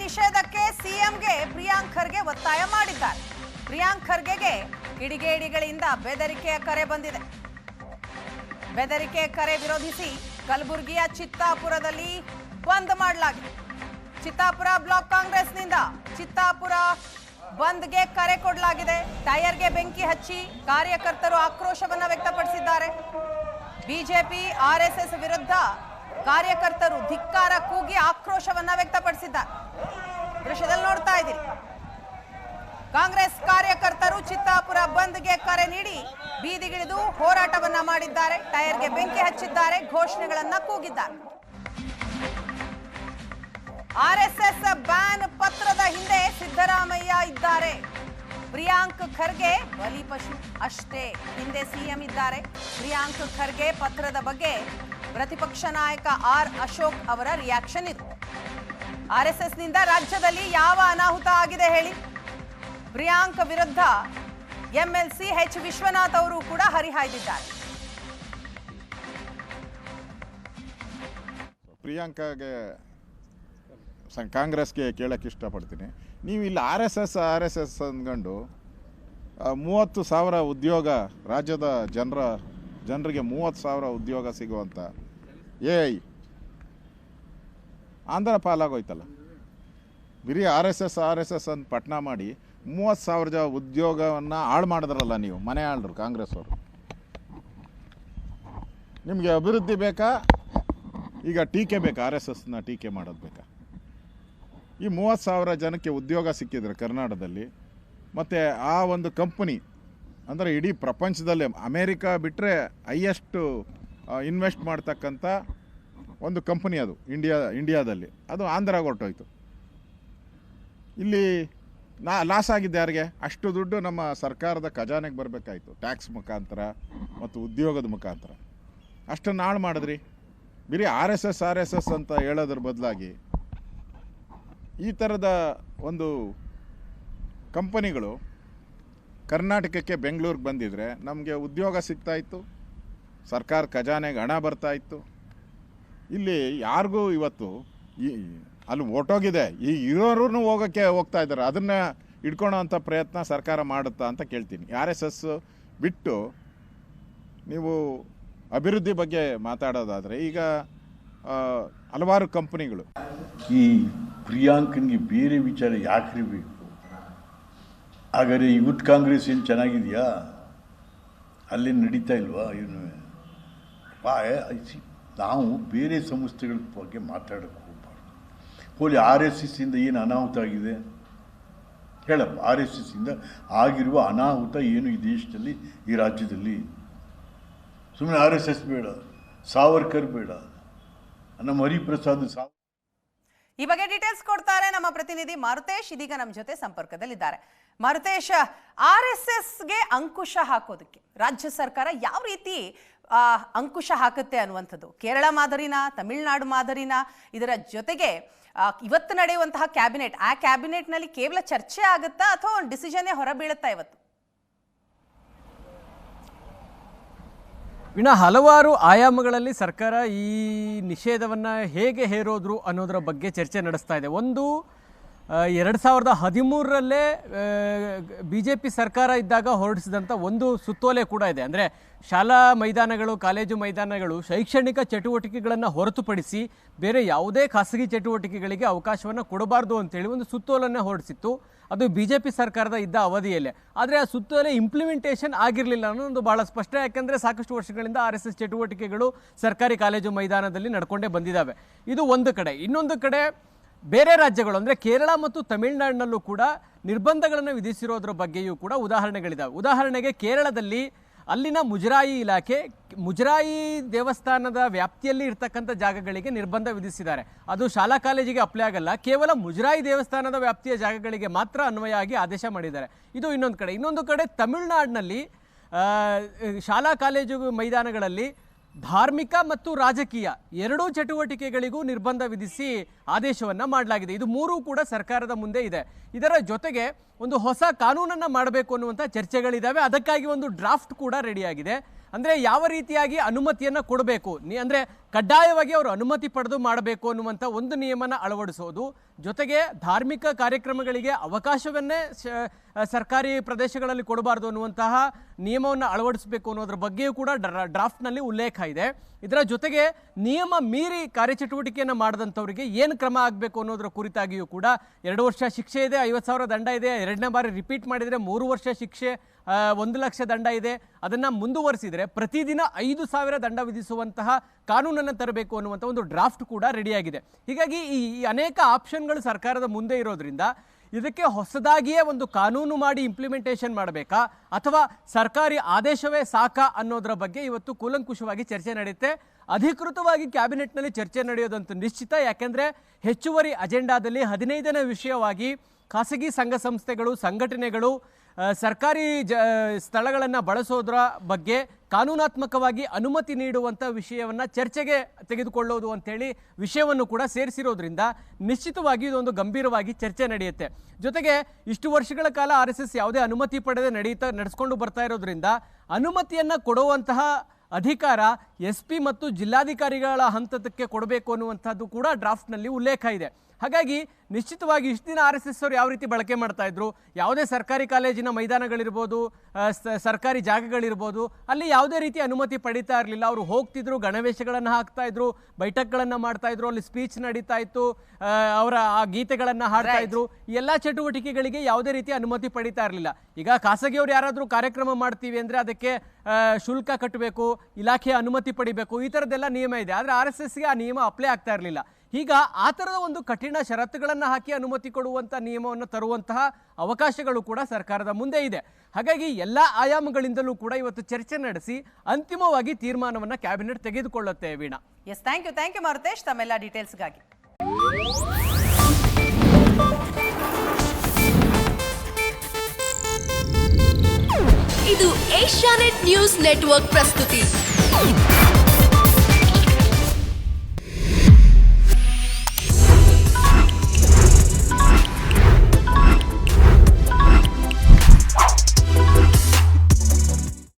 ನಿಷೇಧಕ್ಕೆ ಸಿಎಂಗೆ ಪ್ರಿಯಾಂಕ್ ಖರ್ಗೆ ಒತ್ತಾಯ ಮಾಡಿದ್ದಾರೆ. ಪ್ರಿಯಾಂಕ್ ಖರ್ಗೆಗೆ ಕಿಡಿಗೇಡಿಗಳಿಂದ ಬೆದರಿಕೆಯ ಕರೆ ಬಂದಿದೆ. ಬೆದರಿಕೆ ಕರೆ ವಿರೋಧಿಸಿ ಕಲಬುರಗಿಯ ಚಿತ್ತಾಪುರದಲ್ಲಿ ಬಂದ್ ಮಾಡಲಾಗಿದೆ. ಚಿತ್ತಾಪುರ ಬ್ಲಾಕ್ ಕಾಂಗ್ರೆಸ್ನಿಂದ ಚಿತ್ತಾಪುರ ಬಂದ್ಗೆ ಕರೆ ಕೊಡಲಾಗಿದೆ. ಟೈರ್ಗೆ ಬೆಂಕಿ ಹಚ್ಚಿ ಕಾರ್ಯಕರ್ತರು ಆಕ್ರೋಶವನ್ನ ವ್ಯಕ್ತಪಡಿಸಿದ್ದಾರೆ. ಬಿಜೆಪಿ ಆರ್ಎಸ್ಎಸ್ ವಿರುದ್ಧ ಕಾರ್ಯಕರ್ತರು ಧಿಕ್ಕಾರ ಕೂಗಿ ಆಕ್ರೋಶವನ್ನ ವ್ಯಕ್ತಪಡಿಸಿದ್ದಾರೆ. ದೃಶ್ಯದಲ್ಲಿ ನೋಡ್ತಾ ಇದ್ದೀರಿ. ಕಾಂಗ್ರೆಸ್ ಕಾರ್ಯಕರ್ತರು ಚಿತ್ತಾಪುರ ಬಂದ್ಗೆ ಕರೆ ನೀಡಿ ಬೀದಿಗಿಳಿದು ಹೋರಾಟವನ್ನ ಮಾಡಿದ್ದಾರೆ. ಟೈರ್ಗೆ ಬೆಂಕಿ ಹಚ್ಚಿದ್ದಾರೆ, ಘೋಷಣೆಗಳನ್ನ ಕೂಗಿದ್ದಾರೆ. ಆರ್ಎಸ್ಎಸ್ ಬ್ಯಾನ್ ಪತ್ರದ ಹಿಂದೆ ಸಿದ್ದರಾಮಯ್ಯ ಇದ್ದಾರೆ. ಪ್ರಿಯಾಂಕ್ ಖರ್ಗೆ ಬಲಿಪಶು ಅಷ್ಟೇ. ಹಿಂದೆ ಸಿಎಂ ಇದ್ದಾರೆ. ಪ್ರಿಯಾಂಕ್ ಖರ್ಗೆ ಪತ್ರದ ಬಗ್ಗೆ ಪ್ರತಿಪಕ್ಷ ನಾಯಕ ಆರ್ ಅಶೋಕ್ ಅವರ ರಿಯಾಕ್ಷನ್ ಇದು. ಆರ್ಎಸ್ಎಸ್ ನಿಂದ ರಾಜ್ಯದಲ್ಲಿ ಯಾವ ಅನಾಹುತ ಆಗಿದೆ ಹೇಳಿ? ಪ್ರಿಯಾಂಕ್ ವಿರುದ್ಧ ಎಂಎಲ್ಸಿ ಎಚ್ ವಿಶ್ವನಾಥ್ ಅವರು ಕೂಡ ಹರಿಹಾಯ್ದಿದ್ದಾರೆ. ಪ್ರಿಯಾಂಕಾಗೆ ಕಾಂಗ್ರೆಸ್ಗೆ ಕೇಳಕ್ಕೆ ಇಷ್ಟಪಡ್ತೀನಿ. ನೀವು ಇಲ್ಲಿ ಆರ್ ಎಸ್ ಎಸ್ ಅಂದ್ಕೊಂಡು 30,000 ಉದ್ಯೋಗ, ರಾಜ್ಯದ ಜನರಿಗೆ 30,000 ಉದ್ಯೋಗ ಸಿಗುವಂಥ ಆಂಧ್ರ ಪಾಲಾಗೋಯ್ತಲ್ಲ. ಬರೀ ಆರ್ ಎಸ್ ಎಸ್ ಅಂತ ಪಟ್ನ ಮಾಡಿ 30,000 ಉದ್ಯೋಗವನ್ನು ಹಾಳು ಮಾಡಿದ್ರಲ್ಲ ನೀವು, ಮನೆ ಆಳ್ರು ಕಾಂಗ್ರೆಸ್ ಅವರು. ನಿಮಗೆ ಅಭಿವೃದ್ಧಿ ಬೇಕಾ, ಈಗ ಟೀಕೆ ಬೇಕಾ? ಆರ್ ಎಸ್ ಎಸ್ನ ಟೀಕೆ ಮಾಡೋದು ಬೇಕಾ? ಈ 30,000 ಜನಕ್ಕೆ ಉದ್ಯೋಗ ಸಿಕ್ಕಿದ್ರೆ ಕರ್ನಾಟಕದಲ್ಲಿ, ಮತ್ತು ಆ ಒಂದು ಕಂಪನಿ ಅಂದರೆ ಇಡೀ ಪ್ರಪಂಚದಲ್ಲೇ ಅಮೇರಿಕಾ ಬಿಟ್ಟರೆ ಹೈಯೆಸ್ಟು ಇನ್ವೆಸ್ಟ್ ಮಾಡ್ತಕ್ಕಂಥ ಒಂದು ಕಂಪನಿ ಅದು ಇಂಡಿಯಾದಲ್ಲಿ. ಅದು ಆಂಧ್ರಾಗ ಹೊರಟೋಯ್ತು. ಇಲ್ಲಿ ಲಾಸ್ ಆಗಿದ್ದೆ ಯಾರಿಗೆ? ಅಷ್ಟು ದುಡ್ಡು ನಮ್ಮ ಸರ್ಕಾರದ ಖಜಾನೆಗೆ ಬರಬೇಕಾಯ್ತು, ಟ್ಯಾಕ್ಸ್ ಮುಖಾಂತರ ಮತ್ತು ಉದ್ಯೋಗದ ಮುಖಾಂತರ. ಅಷ್ಟನ್ನು ಹಾಳು ಮಾಡಿದ್ರಿ. ಬರೀ ಆರ್ ಎಸ್ ಎಸ್ ಅಂತ ಹೇಳೋದ್ರ ಬದಲಾಗಿ ಈ ಥರದ ಒಂದು ಕಂಪನಿಗಳು ಕರ್ನಾಟಕಕ್ಕೆ, ಬೆಂಗಳೂರಿಗೆ ಬಂದಿದ್ರೆ ನಮಗೆ ಉದ್ಯೋಗ ಸಿಗ್ತಾಯಿತ್ತು, ಸರ್ಕಾರ ಖಜಾನೆಗೆ ಹಣ ಬರ್ತಾಯಿತ್ತು. ಇಲ್ಲಿ ಯಾರಿಗೂ ಇವತ್ತು ಅಲ್ಲಿ ಹೊರ್ಟೋಗಿದೆ, ಈ ಇರೋರು ಹೋಗ್ತಾ ಇದ್ದಾರೆ. ಅದನ್ನು ಹಿಡ್ಕೊಳ್ಳೋ ಅಂಥ ಪ್ರಯತ್ನ ಸರ್ಕಾರ ಮಾಡುತ್ತಾ ಅಂತ ಕೇಳ್ತೀನಿ. ಆರ್ ಎಸ್ ಎಸ್ ಬಿಟ್ಟು ನೀವು ಅಭಿವೃದ್ಧಿ ಬಗ್ಗೆ ಮಾತಾಡೋದಾದರೆ, ಈಗ ಹಲವಾರು ಕಂಪನಿಗಳು ಈ ಪ್ರಿಯಾಂಕನಿಗೆ ಬೇರೆ ವಿಚಾರ ಯಾಕ್ರಿ ಬೇಕು? ಹಾಗಾದರೆ ಯೂತ್ ಕಾಂಗ್ರೆಸ್ ಏನು ಚೆನ್ನಾಗಿದೆಯಾ? ಅಲ್ಲಿ ನಡೀತಾ ಇಲ್ವಾ? ಏನು ನಾವು ಬೇರೆ ಸಂಸ್ಥೆಗಳ ಬಗ್ಗೆ ಮಾತಾಡೋಕ್ಕೆ ಹೋಗ್ಬಾರ್ದು. ಹೋಲಿ ಆರ್ ಎಸ್ ಎಸ್ಸಿಂದ ಏನು ಅನಾಹುತ ಆಗಿದೆ ಹೇಳಪ್ಪ. ಆರ್ ಎಸ್ ಎಸ್ಸಿಂದ ಆಗಿರುವ ಅನಾಹುತ ಏನು ಈ ದೇಶದಲ್ಲಿ, ಈ ರಾಜ್ಯದಲ್ಲಿ? ಸುಮ್ಮನೆ ಆರ್ ಎಸ್ ಎಸ್ ಬೇಡ, ಸಾವರ್ಕರ್ ಬೇಡ, ನಮ್ಮ ಹರಿಪ್ರಸಾದ್ ಈ ಬಗ್ಗೆ ಡೀಟೇಲ್ಸ್ ಕೊಡ್ತಾರೆ ನಮ್ಮ ಪ್ರತಿನಿಧಿ ಮಾರುತೇಶ್. ಇದೀಗ ನಮ್ಮ ಜೊತೆ ಸಂಪರ್ಕದಲ್ಲಿದ್ದಾರೆ. ಮಾರುತೇಶ್, ಆರ್ಎಸ್ಎಸ್ಗೆ ಅಂಕುಶ ಹಾಕೋದಕ್ಕೆ ರಾಜ್ಯ ಸರ್ಕಾರ ಯಾವ ರೀತಿ ಅಂಕುಶ ಹಾಕುತ್ತೆ ಅನ್ನುವಂಥದ್ದು, ಕೇರಳ ಮಾದರಿನ, ತಮಿಳುನಾಡು ಮಾದರಿನ, ಇದರ ಜೊತೆಗೆ ಇವತ್ತು ನಡೆಯುವಂತಹ ಕ್ಯಾಬಿನೆಟ್, ಆ ಕ್ಯಾಬಿನೆಟ್ನಲ್ಲಿ ಕೇವಲ ಚರ್ಚೆ ಆಗುತ್ತಾ ಅಥವಾ ಒಂದು ಡಿಸಿಷನ್ನೇ ಹೊರಬೀಳುತ್ತಾ ಇವತ್ತು? ಇನ್ನು ಹಲವಾರು ಆಯಾಮಗಳಲ್ಲಿ ಸರ್ಕಾರ ಈ ನಿಷೇಧವನ್ನು ಹೇಗೆ ಹೇರೋದ್ರು ಅನ್ನೋದರ ಬಗ್ಗೆ ಚರ್ಚೆ ನಡೆಸ್ತಾ ಇದೆ. ಒಂದು 2013ರಲ್ಲೇ BJP ಸರ್ಕಾರ ಇದ್ದಾಗ ಹೊರಡಿಸಿದಂಥ ಒಂದು ಸುತ್ತೋಲೆ ಕೂಡ ಇದೆ. ಅಂದರೆ ಶಾಲಾ ಮೈದಾನಗಳು, ಕಾಲೇಜು ಮೈದಾನಗಳು ಶೈಕ್ಷಣಿಕ ಚಟುವಟಿಕೆಗಳನ್ನು ಹೊರತುಪಡಿಸಿ ಬೇರೆ ಯಾವುದೇ ಖಾಸಗಿ ಚಟುವಟಿಕೆಗಳಿಗೆ ಅವಕಾಶವನ್ನು ಕೊಡಬಾರ್ದು ಅಂತೇಳಿ ಒಂದು ಸುತ್ತೋಲನ್ನು ಹೊರಡಿಸಿತ್ತು. ಅದು BJP ಸರ್ಕಾರದ ಇದ್ದ ಅವಧಿಯಲ್ಲೇ. ಆದರೆ ಆ ಸುತ್ತೋಲೆ ಇಂಪ್ಲಿಮೆಂಟೇಷನ್ ಆಗಿರಲಿಲ್ಲ ಅನ್ನೋದು ಭಾಳ ಸ್ಪಷ್ಟ. ಯಾಕೆಂದರೆ ಸಾಕಷ್ಟು ವರ್ಷಗಳಿಂದ RSS ಚಟುವಟಿಕೆಗಳು ಸರ್ಕಾರಿ ಕಾಲೇಜು ಮೈದಾನದಲ್ಲಿ ನಡ್ಕೊಂಡೇ ಬಂದಿದ್ದಾವೆ. ಇದು ಒಂದು ಕಡೆ. ಇನ್ನೊಂದು ಕಡೆ ಬೇರೆ ರಾಜ್ಯಗಳು ಅಂದರೆ ಕೇರಳ ಮತ್ತು ತಮಿಳುನಾಡಿನಲ್ಲೂ ಕೂಡ ನಿರ್ಬಂಧಗಳನ್ನು ವಿಧಿಸಿರೋದ್ರ ಬಗ್ಗೆಯೂ ಕೂಡ ಉದಾಹರಣೆಗಳಿದ್ದಾವೆ. ಉದಾಹರಣೆಗೆ ಕೇರಳದಲ್ಲಿ ಅಲ್ಲಿನ ಮುಜರಾಯಿ ಇಲಾಖೆ ಮುಜರಾಯಿ ದೇವಸ್ಥಾನದ ವ್ಯಾಪ್ತಿಯಲ್ಲಿ ಇರ್ತಕ್ಕಂಥ ಜಾಗಗಳಿಗೆ ನಿರ್ಬಂಧ ವಿಧಿಸಿದ್ದಾರೆ. ಅದು ಶಾಲಾ ಕಾಲೇಜಿಗೆ ಅಪ್ಲೈ ಆಗಲ್ಲ, ಕೇವಲ ಮುಜರಾಯಿ ದೇವಸ್ಥಾನದ ವ್ಯಾಪ್ತಿಯ ಜಾಗಗಳಿಗೆ ಮಾತ್ರ ಅನ್ವಯ ಆಗಿ ಆದೇಶ ಮಾಡಿದ್ದಾರೆ. ಇದು ಇನ್ನೊಂದು ಕಡೆ. ಇನ್ನೊಂದು ಕಡೆ ತಮಿಳುನಾಡಿನಲ್ಲಿ ಶಾಲಾ ಕಾಲೇಜು ಮೈದಾನಗಳಲ್ಲಿ ಧಾರ್ಮಿಕ ಮತ್ತು ರಾಜಕೀಯ ಎರಡೂ ಚಟುವಟಿಕೆಗಳಿಗೂ ನಿರ್ಬಂಧ ವಿಧಿಸಿ ಆದೇಶವನ್ನು ಮಾಡಲಾಗಿದೆ. ಇದು ಮೂರೂ ಕೂಡ ಸರ್ಕಾರದ ಮುಂದೆ ಇದೆ. ಇದರ ಜೊತೆಗೆ ಒಂದು ಹೊಸ ಕಾನೂನನ್ನು ಮಾಡಬೇಕು ಅನ್ನುವಂಥ ಚರ್ಚೆಗಳಿದ್ದಾವೆ. ಅದಕ್ಕಾಗಿ ಒಂದು ಡ್ರಾಫ್ಟ್ ಕೂಡ ರೆಡಿಯಾಗಿದೆ. ಅಂದರೆ ಯಾವ ರೀತಿಯಾಗಿ ಅನುಮತಿಯನ್ನು ಕೊಡಬೇಕು, ಅಂದರೆ ಕಡ್ಡಾಯವಾಗಿ ಅವರು ಅನುಮತಿ ಪಡೆದು ಮಾಡಬೇಕು ಅನ್ನುವಂಥ ಒಂದು ನಿಯಮನ ಅಳವಡಿಸೋದು, ಜೊತೆಗೆ ಧಾರ್ಮಿಕ ಕಾರ್ಯಕ್ರಮಗಳಿಗೆ ಅವಕಾಶವನ್ನೇ ಸರ್ಕಾರಿ ಪ್ರದೇಶಗಳಲ್ಲಿ ಕೊಡಬಾರ್ದು ಅನ್ನುವಂತಹ ನಿಯಮವನ್ನು ಅಳವಡಿಸಬೇಕು ಅನ್ನೋದ್ರ ಬಗ್ಗೆಯೂ ಕೂಡ ಡ್ರಾಫ್ಟ್ನಲ್ಲಿ ಉಲ್ಲೇಖ ಇದೆ. ಇದರ ಜೊತೆಗೆ ನಿಯಮ ಮೀರಿ ಕಾರ್ಯಚಟುವಟಿಕೆಯನ್ನು ಮಾಡಿದಂಥವರಿಗೆ ಏನು ಕ್ರಮ ಆಗಬೇಕು ಅನ್ನೋದ್ರ ಕುರಿತಾಗಿಯೂ ಕೂಡ 2 ವರ್ಷ ಶಿಕ್ಷೆ ಇದೆ, 50,000 ದಂಡ ಇದೆ, 2ನೇ ಬಾರಿ ರಿಪೀಟ್ ಮಾಡಿದರೆ 3 ವರ್ಷ ಶಿಕ್ಷೆ, 1 ಲಕ್ಷ ದಂಡ ಇದೆ. ಅದನ್ನು ಮುಂದುವರಿಸಿದರೆ ಪ್ರತಿದಿನ 5,000 ದಂಡ ವಿಧಿಸುವಂತಹ ಕಾನೂನನ್ನು ತರಬೇಕು ಅನ್ನುವಂಥ ಒಂದು ಡ್ರಾಫ್ಟ್ ಕೂಡ ರೆಡಿಯಾಗಿದೆ. ಹೀಗಾಗಿ ಈ ಅನೇಕ ಆಪ್ಷನ್ಗಳು ಸರ್ಕಾರದ ಮುಂದೆ ಇರೋದ್ರಿಂದ ಇದಕ್ಕೆ ಹೊಸದಾಗಿಯೇ ಒಂದು ಕಾನೂನು ಮಾಡಿ ಇಂಪ್ಲಿಮೆಂಟೇಷನ್ ಮಾಡಬೇಕಾ ಅಥವಾ ಸರ್ಕಾರಿ ಆದೇಶವೇ ಸಾಕಾ ಅನ್ನೋದರ ಬಗ್ಗೆ ಇವತ್ತು ಕೂಲಂಕುಷವಾಗಿ ಚರ್ಚೆ ನಡೆಯುತ್ತೆ. ಅಧಿಕೃತವಾಗಿ ಕ್ಯಾಬಿನೆಟ್ನಲ್ಲಿ ಚರ್ಚೆ ನಡೆಯೋದಂತೂ ನಿಶ್ಚಿತ. ಯಾಕೆಂದರೆ ಹೆಚ್ಚುವರಿ ಅಜೆಂಡಾದಲ್ಲಿ 15ನೇ ವಿಷಯವಾಗಿ ಖಾಸಗಿ ಸಂಘ ಸಂಸ್ಥೆಗಳು, ಸಂಘಟನೆಗಳು ಸರ್ಕಾರಿ ಸ್ಥಳಗಳನ್ನು ಬಳಸೋದ್ರ ಬಗ್ಗೆ ಕಾನೂನಾತ್ಮಕವಾಗಿ ಅನುಮತಿ ನೀಡುವಂಥ ವಿಷಯವನ್ನು ಚರ್ಚೆಗೆ ತೆಗೆದುಕೊಳ್ಳೋದು ಅಂಥೇಳಿ ವಿಷಯವನ್ನು ಕೂಡ ಸೇರಿಸಿರೋದ್ರಿಂದ ನಿಶ್ಚಿತವಾಗಿ ಇದೊಂದು ಗಂಭೀರವಾಗಿ ಚರ್ಚೆ ನಡೆಯುತ್ತೆ. ಜೊತೆಗೆ ಇಷ್ಟು ವರ್ಷಗಳ ಕಾಲ RSS ಯಾವುದೇ ಅನುಮತಿ ಪಡೆದೇ ನಡೆಸ್ಕೊಂಡು ಬರ್ತಾ ಇರೋದ್ರಿಂದ ಅನುಮತಿಯನ್ನು ಕೊಡುವಂತಹ ಅಧಿಕಾರ SP ಮತ್ತು ಜಿಲ್ಲಾಧಿಕಾರಿಗಳ ಹಂತಕ್ಕೆ ಕೊಡಬೇಕು ಅನ್ನುವಂಥದ್ದು ಕೂಡ ಡ್ರಾಫ್ಟ್ನಲ್ಲಿ ಉಲ್ಲೇಖ ಇದೆ. ಹಾಗಾಗಿ ನಿಶ್ಚಿತವಾಗಿ ಇಷ್ಟು ದಿನ RSS ಅವರು ಯಾವ ರೀತಿ ಬಳಕೆ ಮಾಡ್ತಾ ಇದ್ರು, ಯಾವುದೇ ಸರ್ಕಾರಿ ಕಾಲೇಜಿನ ಮೈದಾನಗಳಿರ್ಬೋದು, ಸರ್ಕಾರಿ ಜಾಗಗಳಿರ್ಬೋದು, ಅಲ್ಲಿ ಯಾವುದೇ ರೀತಿ ಅನುಮತಿ ಪಡೀತಾ ಇರಲಿಲ್ಲ. ಅವರು ಹೋಗ್ತಿದ್ರು, ಗಣವೇಶಗಳನ್ನು ಹಾಕ್ತಾ ಇದ್ರು, ಬೈಠಕ್ಗಳನ್ನು ಮಾಡ್ತಾ ಇದ್ರು, ಅಲ್ಲಿ ಸ್ಪೀಚ್ ನಡೀತಾ ಇತ್ತು, ಅವರ ಆ ಗೀತೆಗಳನ್ನು ಹಾಡ್ತಾ ಇದ್ರು. ಎಲ್ಲ ಚಟುವಟಿಕೆಗಳಿಗೆ ಯಾವುದೇ ರೀತಿ ಅನುಮತಿ ಪಡೀತಾ ಇರಲಿಲ್ಲ. ಈಗ ಖಾಸಗಿಯವರು ಯಾರಾದರೂ ಕಾರ್ಯಕ್ರಮ ಮಾಡ್ತೀವಿ ಅಂದರೆ ಅದಕ್ಕೆ ಶುಲ್ಕ ಕಟ್ಟಬೇಕು, ಇಲಾಖೆಯ ಅನುಮತಿ ಪಡಿಬೇಕು, ಈ ಥರದ್ದೆಲ್ಲ ನಿಯಮ ಇದೆ. ಆದರೆ RSSಗೆ ಆ ನಿಯಮ ಅಪ್ಲೈ ಆಗ್ತಾ ಇರಲಿಲ್ಲ. ಈಗ ಆ ಥರದ ಒಂದು ಕಠಿಣ ಷರತ್ತುಗಳನ್ನು ಹಾಕಿ ಅನುಮತಿ ಕೊಡುವಂಥ ನಿಯಮವನ್ನು ತರುವಂತಹ ಅವಕಾಶಗಳು ಕೂಡ ಸರ್ಕಾರದ ಮುಂದೆ ಇದೆ. ಹಾಗಾಗಿ ಎಲ್ಲ ಆಯಾಮಗಳಿಂದಲೂ ಕೂಡ ಇವತ್ತು ಚರ್ಚೆ ನಡೆಸಿ ಅಂತಿಮವಾಗಿ ತೀರ್ಮಾನವನ್ನು ಕ್ಯಾಬಿನೆಟ್ ತೆಗೆದುಕೊಳ್ಳುತ್ತೆ. Veena, yes, thank you Maruthesh ತಮ್ಮೆಲ್ಲ ಡೀಟೇಲ್ಸ್ಗಾಗಿ. ಇದು ಏಷ್ಯಾನೆಟ್ ನ್ಯೂಸ್ ನೆಟ್ವರ್ಕ್ ಪ್ರಸ್ತುತಿ.